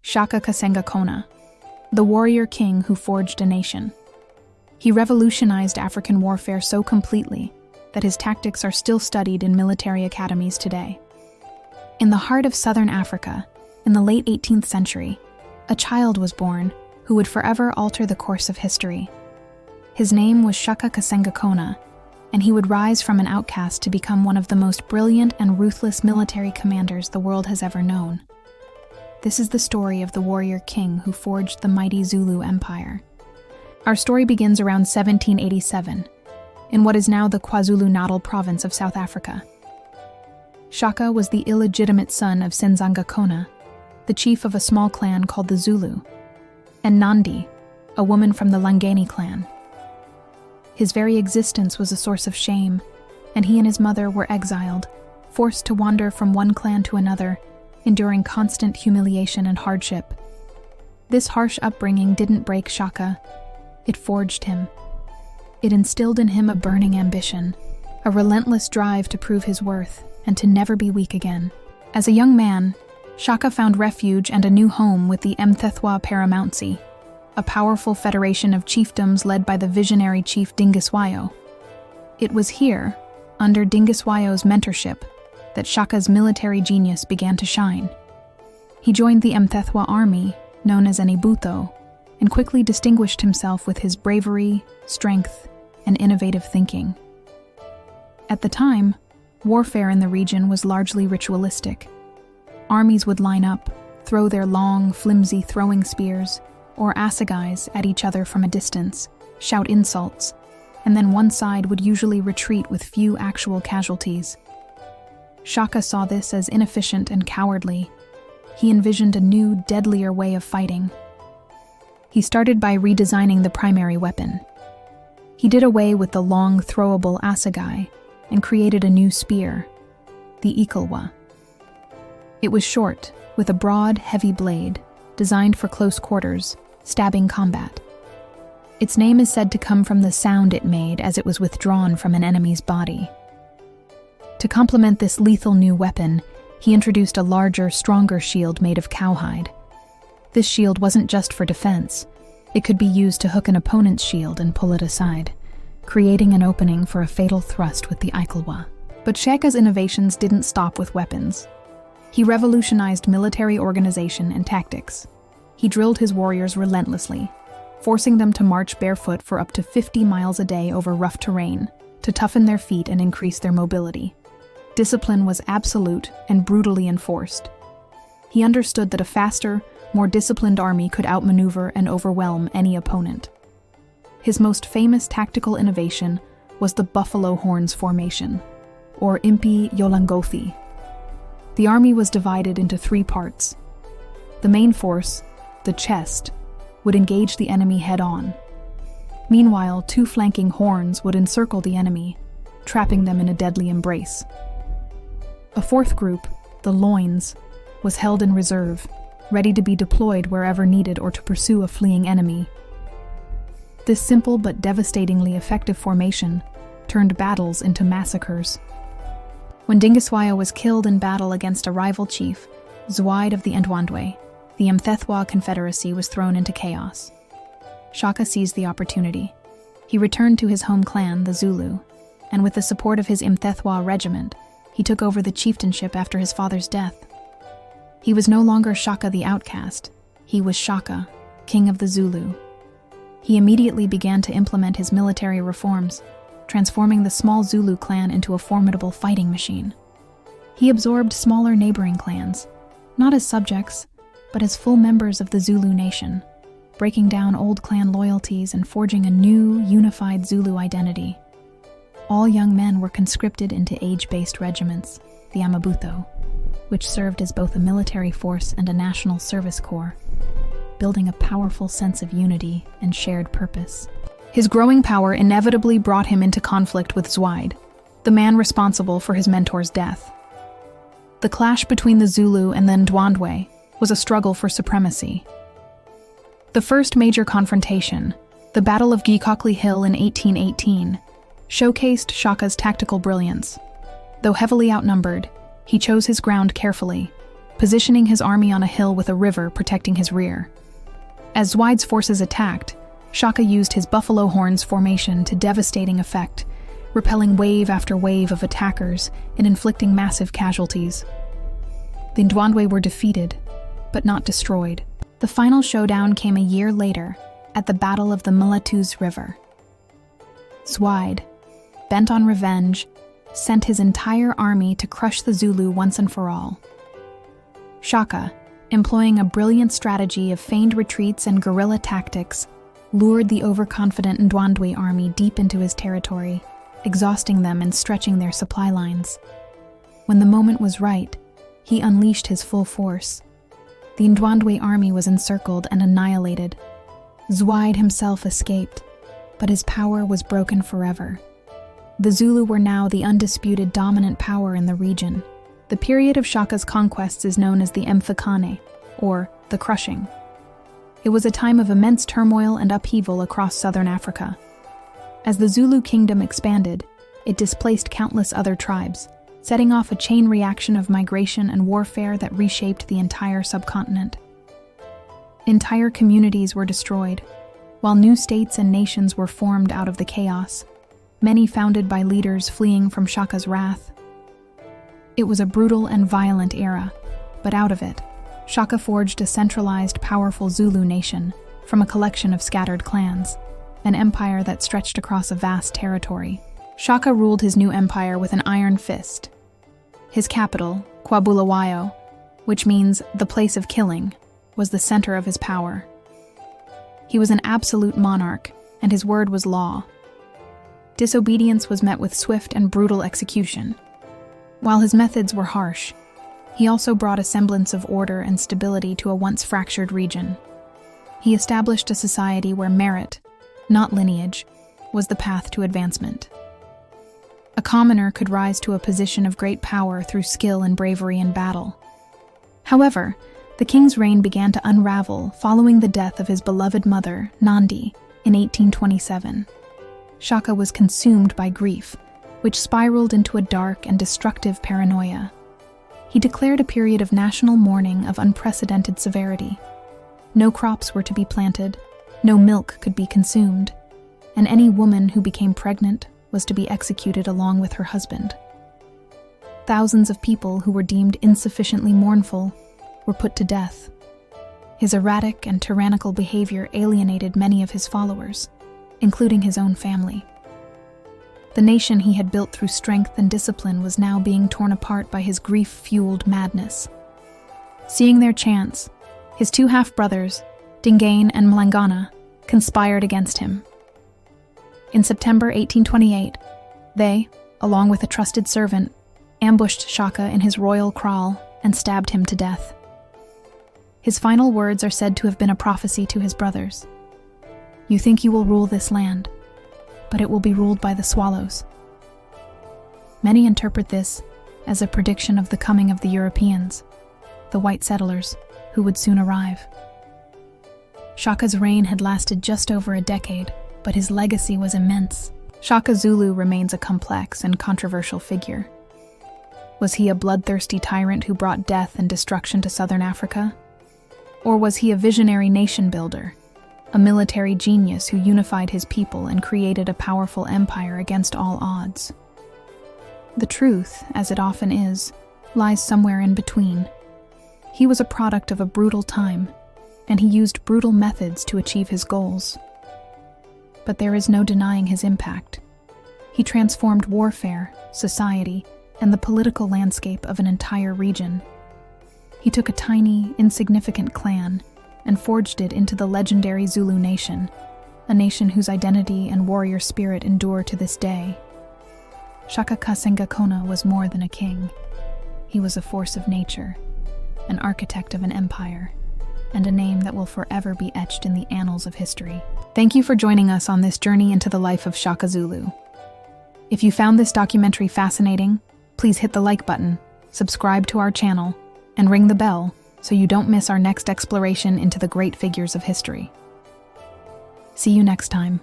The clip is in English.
Shaka Kasenzangakhona, the warrior king who forged a nation. He revolutionized African warfare so completely that his tactics are still studied in military academies today. In the heart of southern Africa, in the late 18th century, a child was born who would forever alter the course of history. His name was Shaka Kasenzangakhona, and he would rise from an outcast to become one of the most brilliant and ruthless military commanders the world has ever known. This is the story of the warrior king who forged the mighty Zulu Empire. Our story begins around 1787, in what is now the KwaZulu-Natal province of South Africa. Shaka was the illegitimate son of Kasenzangakhona, the chief of a small clan called the Zulu, and Nandi, a woman from the Langeni clan. His very existence was a source of shame, and he and his mother were exiled, forced to wander from one clan to another, enduring constant humiliation and hardship. This harsh upbringing didn't break Shaka, it forged him. It instilled in him a burning ambition, a relentless drive to prove his worth and to never be weak again. As a young man, Shaka found refuge and a new home with the Mthethwa Paramountcy, a powerful federation of chiefdoms led by the visionary chief Dingiswayo. It was here, under Dingiswayo's mentorship, that Shaka's military genius began to shine. He joined the Mthethwa army, known as an Ibuto, and quickly distinguished himself with his bravery, strength, and innovative thinking. At the time, warfare in the region was largely ritualistic. Armies would line up, throw their long, flimsy throwing spears, or assegais at each other from a distance, shout insults, and then one side would usually retreat with few actual casualties. Shaka saw this as inefficient and cowardly. He envisioned a new, deadlier way of fighting. He started by redesigning the primary weapon. He did away with the long, throwable assegai and created a new spear, the ikalwa. It was short, with a broad, heavy blade, designed for close quarters, stabbing combat. Its name is said to come from the sound it made as it was withdrawn from an enemy's body. To complement this lethal new weapon, he introduced a larger, stronger shield made of cowhide. This shield wasn't just for defense. It could be used to hook an opponent's shield and pull it aside, creating an opening for a fatal thrust with the ikalwa. But Shaka's innovations didn't stop with weapons. He revolutionized military organization and tactics. He drilled his warriors relentlessly, forcing them to march barefoot for up to 50 miles a day over rough terrain, to toughen their feet and increase their mobility. Discipline was absolute and brutally enforced. He understood that a faster, more disciplined army could outmaneuver and overwhelm any opponent. His most famous tactical innovation was the buffalo horns formation, or Impi Yolangothi. The army was divided into 3 parts. The main force, the chest, would engage the enemy head-on. Meanwhile, 2 flanking horns would encircle the enemy, trapping them in a deadly embrace. A 4th group, the loins, was held in reserve, ready to be deployed wherever needed or to pursue a fleeing enemy. This simple but devastatingly effective formation turned battles into massacres. When Dingiswayo was killed in battle against a rival chief, Zwaide of the Ndwandwe, the Mthethwa Confederacy was thrown into chaos. Shaka seized the opportunity. He returned to his home clan, the Zulu, and with the support of his Mthethwa regiment, he took over the chieftainship after his father's death. He was no longer Shaka the outcast. He was Shaka, king of the Zulu. He immediately began to implement his military reforms, transforming the small Zulu clan into a formidable fighting machine. He absorbed smaller neighboring clans, not as subjects, but as full members of the Zulu nation, breaking down old clan loyalties and forging a new, unified Zulu identity. All young men were conscripted into age-based regiments, the Amabuto, which served as both a military force and a national service corps, building a powerful sense of unity and shared purpose. His growing power inevitably brought him into conflict with Zwaide, the man responsible for his mentor's death. The clash between the Zulu and the Ndwandwe was a struggle for supremacy. The first major confrontation, the Battle of Gikokli Hill in 1818, showcased Shaka's tactical brilliance. Though heavily outnumbered, he chose his ground carefully, positioning his army on a hill with a river protecting his rear. As Zwide's forces attacked, Shaka used his buffalo horns formation to devastating effect, repelling wave after wave of attackers and inflicting massive casualties. The Ndwandwe were defeated, but not destroyed. The final showdown came a year later at the Battle of the Mulatus River. Zwide, bent on revenge, sent his entire army to crush the Zulu once and for all. Shaka, employing a brilliant strategy of feigned retreats and guerrilla tactics, lured the overconfident Ndwandwe army deep into his territory, exhausting them and stretching their supply lines. When the moment was right, he unleashed his full force. The Ndwandwe army was encircled and annihilated. Zwide himself escaped, but his power was broken forever. The Zulu were now the undisputed dominant power in the region. The period of Shaka's conquests is known as the Mfecane, or the Crushing. It was a time of immense turmoil and upheaval across southern Africa. As the Zulu Kingdom expanded, it displaced countless other tribes, setting off a chain reaction of migration and warfare that reshaped the entire subcontinent. Entire communities were destroyed, while new states and nations were formed out of the chaos, many founded by leaders fleeing from Shaka's wrath. It was a brutal and violent era, but out of it, Shaka forged a centralized, powerful Zulu nation from a collection of scattered clans, an empire that stretched across a vast territory. Shaka ruled his new empire with an iron fist. His capital, Kwabulawayo, which means the place of killing, was the center of his power. He was an absolute monarch, and his word was law. Disobedience was met with swift and brutal execution. While his methods were harsh, he also brought a semblance of order and stability to a once fractured region. He established a society where merit, not lineage, was the path to advancement. A commoner could rise to a position of great power through skill and bravery in battle. However, the king's reign began to unravel following the death of his beloved mother, Nandi, in 1827. Shaka was consumed by grief, which spiraled into a dark and destructive paranoia. He declared a period of national mourning of unprecedented severity. No crops were to be planted, no milk could be consumed, and any woman who became pregnant was to be executed along with her husband. Thousands of people who were deemed insufficiently mournful were put to death. His erratic and tyrannical behavior alienated many of his followers, including his own family. The nation he had built through strength and discipline was now being torn apart by his grief-fueled madness. Seeing their chance, his two half-brothers, Dingane and Mlangana, conspired against him. In September 1828, they, along with a trusted servant, ambushed Shaka in his royal kraal and stabbed him to death. His final words are said to have been a prophecy to his brothers. "You think you will rule this land, but it will be ruled by the swallows." Many interpret this as a prediction of the coming of the Europeans, the white settlers, who would soon arrive. Shaka's reign had lasted just over a decade, but his legacy was immense. Shaka Zulu remains a complex and controversial figure. Was he a bloodthirsty tyrant who brought death and destruction to southern Africa? Or was he a visionary nation builder, a military genius who unified his people and created a powerful empire against all odds? The truth, as it often is, lies somewhere in between. He was a product of a brutal time, and he used brutal methods to achieve his goals. But there is no denying his impact. He transformed warfare, society, and the political landscape of an entire region. He took a tiny, insignificant clan and forged it into the legendary Zulu nation, a nation whose identity and warrior spirit endure to this day. Shaka Kasenzangakhona was more than a king. He was a force of nature, an architect of an empire, and a name that will forever be etched in the annals of history. Thank you for joining us on this journey into the life of Shaka Zulu. If you found this documentary fascinating, please hit the like button, subscribe to our channel, and ring the bell so you don't miss our next exploration into the great figures of history. See you next time.